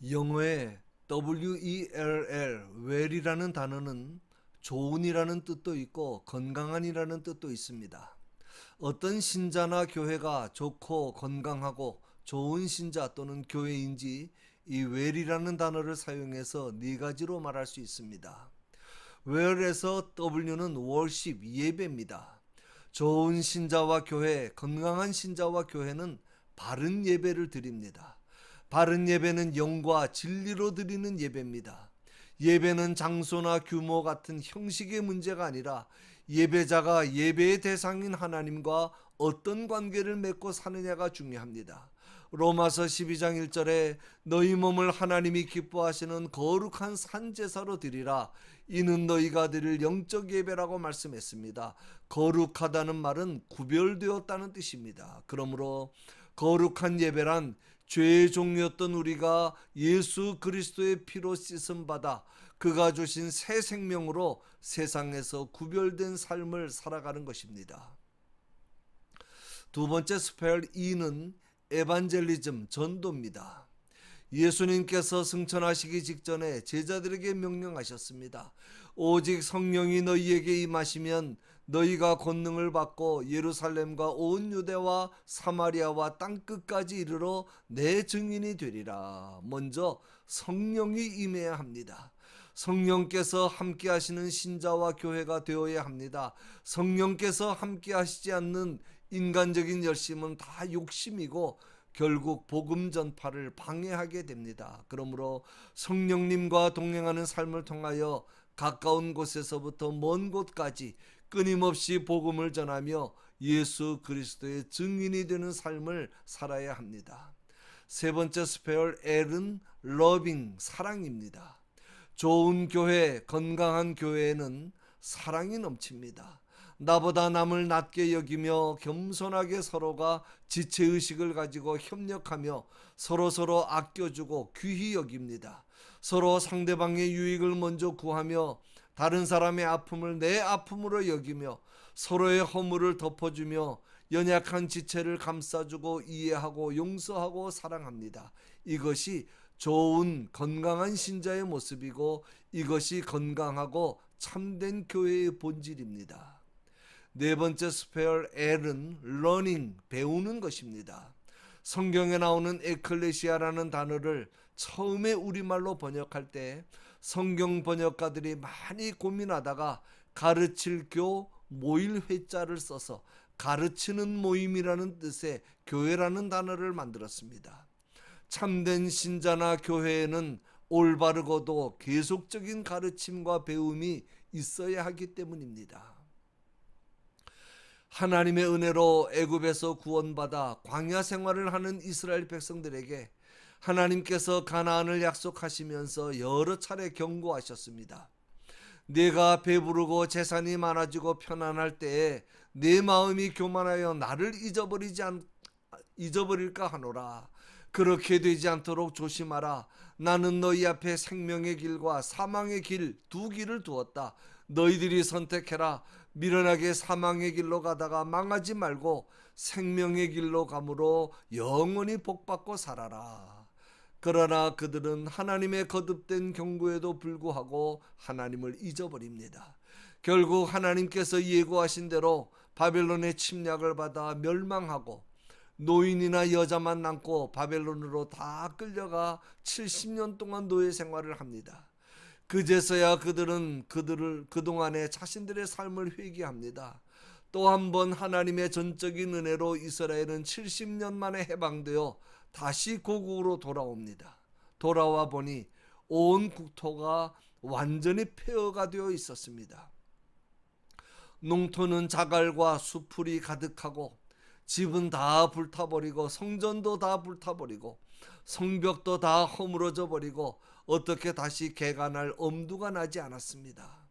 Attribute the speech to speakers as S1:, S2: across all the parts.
S1: 영어의 well이라는 단어는 좋은이라는 뜻도 있고 건강한이라는 뜻도 있습니다. 어떤 신자나 교회가 좋고 건강하고 좋은 신자 또는 교회인지 이 well이라는 단어를 사용해서 네 가지로 말할 수 있습니다. well에서 W는 worship, 예배입니다. 좋은 신자와 교회, 건강한 신자와 교회는 바른 예배를 드립니다. 바른 예배는 영과 진리로 드리는 예배입니다. 예배는 장소나 규모 같은 형식의 문제가 아니라 예배자가 예배의 대상인 하나님과 어떤 관계를 맺고 사느냐가 중요합니다. 로마서 12장 1절에 너희 몸을 하나님이 기뻐하시는 거룩한 산제사로 드리라. 이는 너희가 드릴 영적 예배라고 말씀했습니다. 거룩하다는 말은 구별되었다는 뜻입니다. 그러므로 거룩한 예배란 죄의 종이었던 우리가 예수 그리스도의 피로 씻음 받아 그가 주신 새 생명으로 세상에서 구별된 삶을 살아가는 것입니다. 두 번째 스펠 E는 에반젤리즘, 전도입니다. 예수님께서 승천하시기 직전에 제자들에게 명령하셨습니다. 오직 성령이 너희에게 임하시면 너희가 권능을 받고 예루살렘과 온 유대와 사마리아와 땅끝까지 이르러 내 증인이 되리라. 먼저 성령이 임해야 합니다. 성령께서 함께 하시는 신자와 교회가 되어야 합니다. 성령께서 함께 하시지 않는 인간적인 열심은 다 욕심이고 결국 복음 전파를 방해하게 됩니다. 그러므로 성령님과 동행하는 삶을 통하여 가까운 곳에서부터 먼 곳까지 끊임없이 복음을 전하며 예수 그리스도의 증인이 되는 삶을 살아야 합니다. 세 번째 스페어 L은 러빙, 사랑입니다. 좋은 교회, 건강한 교회에는 사랑이 넘칩니다. 나보다 남을 낮게 여기며 겸손하게 서로가 지체의식을 가지고 협력하며 서로 아껴주고 귀히 여깁니다. 서로 상대방의 유익을 먼저 구하며 다른 사람의 아픔을 내 아픔으로 여기며 서로의 허물을 덮어주며 연약한 지체를 감싸주고 이해하고 용서하고 사랑합니다. 이것이 좋은 건강한 신자의 모습이고 이것이 건강하고 참된 교회의 본질입니다. 네 번째 스페어 L은 learning, 배우는 것입니다. 성경에 나오는 에클레시아라는 단어를 처음에 우리말로 번역할 때 성경 번역가들이 많이 고민하다가 가르칠 교 모일 회자를 써서 가르치는 모임이라는 뜻의 교회라는 단어를 만들었습니다. 참된 신자나 교회에는 올바르고도 계속적인 가르침과 배움이 있어야 하기 때문입니다. 하나님의 은혜로 애굽에서 구원받아 광야 생활을 하는 이스라엘 백성들에게 하나님께서 가나안을 약속하시면서 여러 차례 경고하셨습니다. 내가 배부르고 재산이 많아지고 편안할 때에 내 마음이 교만하여 나를 잊어버릴까 하노라. 그렇게 되지 않도록 조심하라. 나는 너희 앞에 생명의 길과 사망의 길, 두 길을 두었다. 너희들이 선택해라. 미련하게 사망의 길로 가다가 망하지 말고 생명의 길로 가므로 영원히 복받고 살아라. 그러나 그들은 하나님의 거듭된 경고에도 불구하고 하나님을 잊어버립니다. 결국 하나님께서 예고하신 대로 바벨론의 침략을 받아 멸망하고 노인이나 여자만 남고 바벨론으로 다 끌려가 70년 동안 노예 생활을 합니다. 그제서야 그들은 그동안의 자신들의 삶을 회개합니다. 또 한 번 하나님의 전적인 은혜로 이스라엘은 70년 만에 해방되어 다시 고국으로 돌아옵니다. 돌아와 보니 온 국토가 완전히 폐허가 되어 있었습니다. 농토는 자갈과 수풀이 가득하고 집은 다 불타버리고 성전도 다 불타버리고 성벽도 다 허물어져 버리고 어떻게 다시 개간할 엄두가 나지 않았습니다.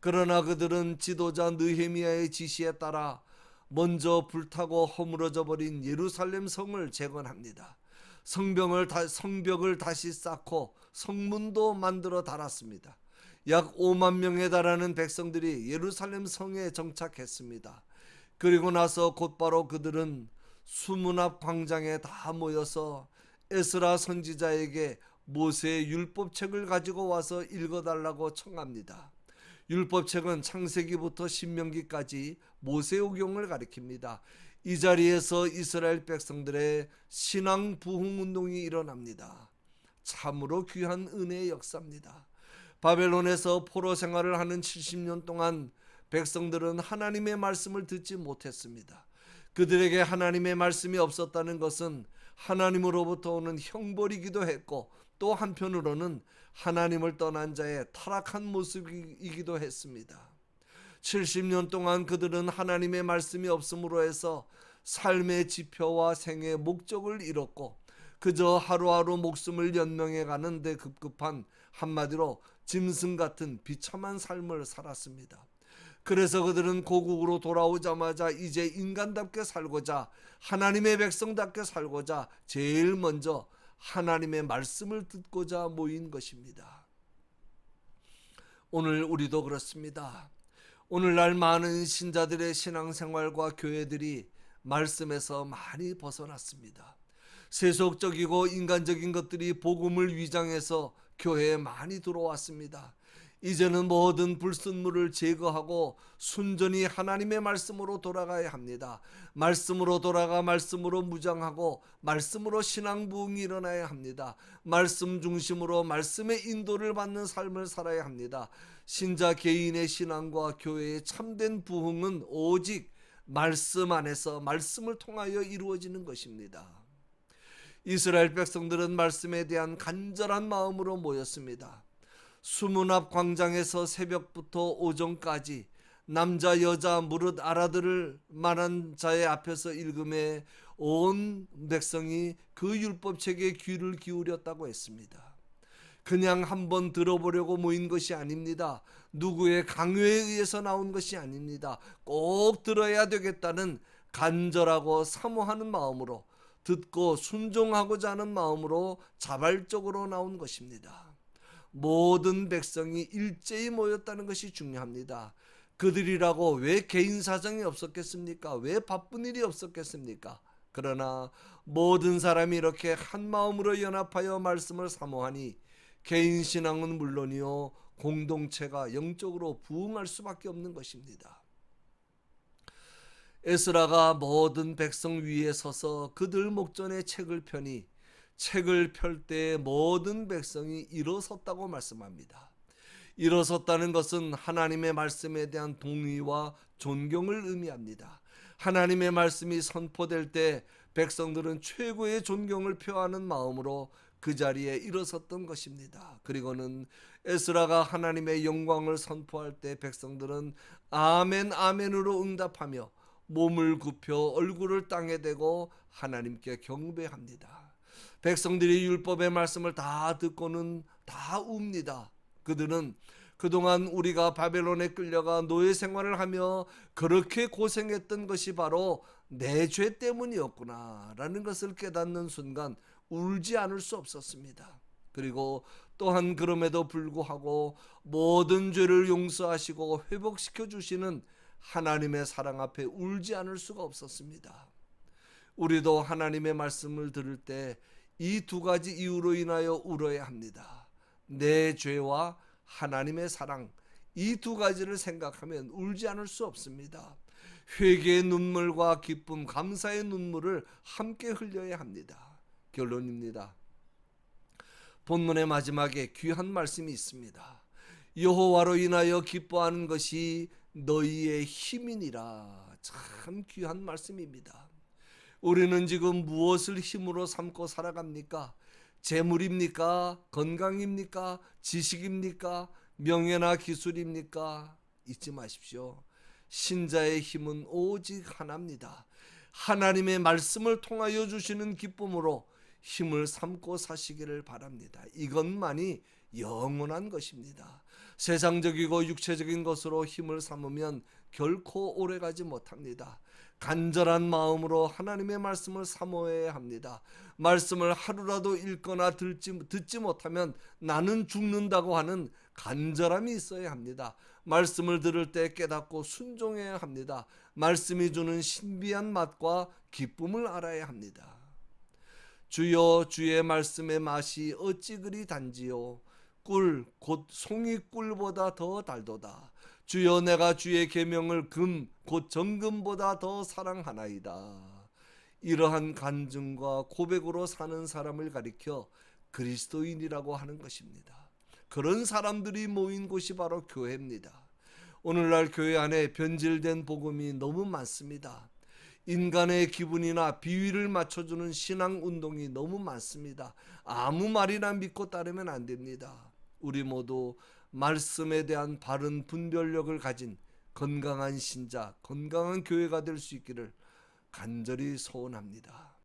S1: 그러나 그들은 지도자 느헤미야의 지시에 따라 먼저 불타고 허물어져 버린 예루살렘 성을 재건합니다. 성벽을 다시 쌓고 성문도 만들어 달았습니다. 약 5만 명에 달하는 백성들이 예루살렘 성에 정착했습니다. 그리고 나서 곧바로 그들은 수문 앞 광장에 다 모여서 에스라 선지자에게 모세의 율법책을 가지고 와서 읽어달라고 청합니다. 율법책은 창세기부터 신명기까지 모세오경을 가리킵니다. 이 자리에서 이스라엘 백성들의 신앙 부흥 운동이 일어납니다. 참으로 귀한 은혜의 역사입니다. 바벨론에서 포로 생활을 하는 70년 동안 백성들은 하나님의 말씀을 듣지 못했습니다. 그들에게 하나님의 말씀이 없었다는 것은 하나님으로부터 오는 형벌이기도 했고, 또 한편으로는 하나님을 떠난 자의 타락한 모습이기도 했습니다. 70년 동안 그들은 하나님의 말씀이 없음으로 해서 삶의 지표와 생의 목적을 잃었고, 그저 하루하루 목숨을 연명해 가는데 급급한, 한마디로 짐승 같은 비참한 삶을 살았습니다. 그래서 그들은 고국으로 돌아오자마자 이제 인간답게 살고자, 하나님의 백성답게 살고자 제일 먼저 하나님의 말씀을 듣고자 모인 것입니다. 오늘 우리도 그렇습니다. 오늘날 많은 신자들의 신앙생활과 교회들이 말씀에서 많이 벗어났습니다. 세속적이고 인간적인 것들이 복음을 위장해서 교회에 많이 들어왔습니다. 이제는 모든 불순물을 제거하고 순전히 하나님의 말씀으로 돌아가야 합니다. 말씀으로 돌아가 말씀으로 무장하고 말씀으로 신앙 부흥이 일어나야 합니다. 말씀 중심으로 말씀의 인도를 받는 삶을 살아야 합니다. 신자 개인의 신앙과 교회의 참된 부흥은 오직 말씀 안에서 말씀을 통하여 이루어지는 것입니다. 이스라엘 백성들은 말씀에 대한 간절한 마음으로 모였습니다. 수문 앞 광장에서 새벽부터 오전까지 남자 여자 무릇 알아들을 만한 자의 앞에서 읽음에 온 백성이 그 율법책에 귀를 기울였다고 했습니다. 그냥 한번 들어보려고 모인 것이 아닙니다. 누구의 강요에 의해서 나온 것이 아닙니다. 꼭 들어야 되겠다는 간절하고 사모하는 마음으로, 듣고 순종하고자 하는 마음으로 자발적으로 나온 것입니다. 모든 백성이 일제히 모였다는 것이 중요합니다. 그들이라고 왜 개인 사정이 없었겠습니까? 왜 바쁜 일이 없었겠습니까? 그러나 모든 사람이 이렇게 한 마음으로 연합하여 말씀을 사모하니 개인 신앙은 물론이요, 공동체가 영적으로 부흥할 수밖에 없는 것입니다. 에스라가 모든 백성 위에 서서 그들 목전에 책을 펴니 책을 펼 때 모든 백성이 일어섰다고 말씀합니다. 일어섰다는 것은 하나님의 말씀에 대한 동의와 존경을 의미합니다. 하나님의 말씀이 선포될 때 백성들은 최고의 존경을 표하는 마음으로 그 자리에 일어섰던 것입니다. 그리고는 에스라가 하나님의 영광을 선포할 때 백성들은 아멘 아멘으로 응답하며 몸을 굽혀 얼굴을 땅에 대고 하나님께 경배합니다. 백성들이 율법의 말씀을 다 듣고는 다 웁니다. 그들은 그동안 우리가 바벨론에 끌려가 노예 생활을 하며 그렇게 고생했던 것이 바로 내 죄 때문이었구나 라는 것을 깨닫는 순간 울지 않을 수 없었습니다. 그리고 또한 그럼에도 불구하고 모든 죄를 용서하시고 회복시켜 주시는 하나님의 사랑 앞에 울지 않을 수가 없었습니다. 우리도 하나님의 말씀을 들을 때 이 두 가지 이유로 인하여 울어야 합니다. 내 죄와 하나님의 사랑, 이 두 가지를 생각하면 울지 않을 수 없습니다. 회개의 눈물과 기쁨, 감사의 눈물을 함께 흘려야 합니다. 결론입니다. 본문의 마지막에 귀한 말씀이 있습니다. 여호와로 인하여 기뻐하는 것이 너희의 힘이니라. 참 귀한 말씀입니다. 우리는 지금 무엇을 힘으로 삼고 살아갑니까? 재물입니까? 건강입니까? 지식입니까? 명예나 기술입니까? 잊지 마십시오. 신자의 힘은 오직 하나입니다. 하나님의 말씀을 통하여 주시는 기쁨으로 힘을 삼고 사시기를 바랍니다. 이것만이 영원한 것입니다. 세상적이고 육체적인 것으로 힘을 삼으면 결코 오래가지 못합니다. 간절한 마음으로 하나님의 말씀을 사모해야 합니다. 말씀을 하루라도 읽거나 듣지 못하면 나는 죽는다고 하는 간절함이 있어야 합니다. 말씀을 들을 때 깨닫고 순종해야 합니다. 말씀이 주는 신비한 맛과 기쁨을 알아야 합니다. 주여 주의 말씀의 맛이 어찌 그리 단지요. 꿀 곧 송이꿀보다 더 달도다. 주여 내가 주의 계명을 금 곧 정금보다 더 사랑하나이다. 이러한 간증과 고백으로 사는 사람을 가리켜 그리스도인이라고 하는 것입니다. 그런 사람들이 모인 곳이 바로 교회입니다. 오늘날 교회 안에 변질된 복음이 너무 많습니다. 인간의 기분이나 비위를 맞춰주는 신앙 운동이 너무 많습니다. 아무 말이나 믿고 따르면 안 됩니다. 우리 모두 말씀에 대한 바른 분별력을 가진 건강한 신자, 건강한 교회가 될 수 있기를 간절히 소원합니다.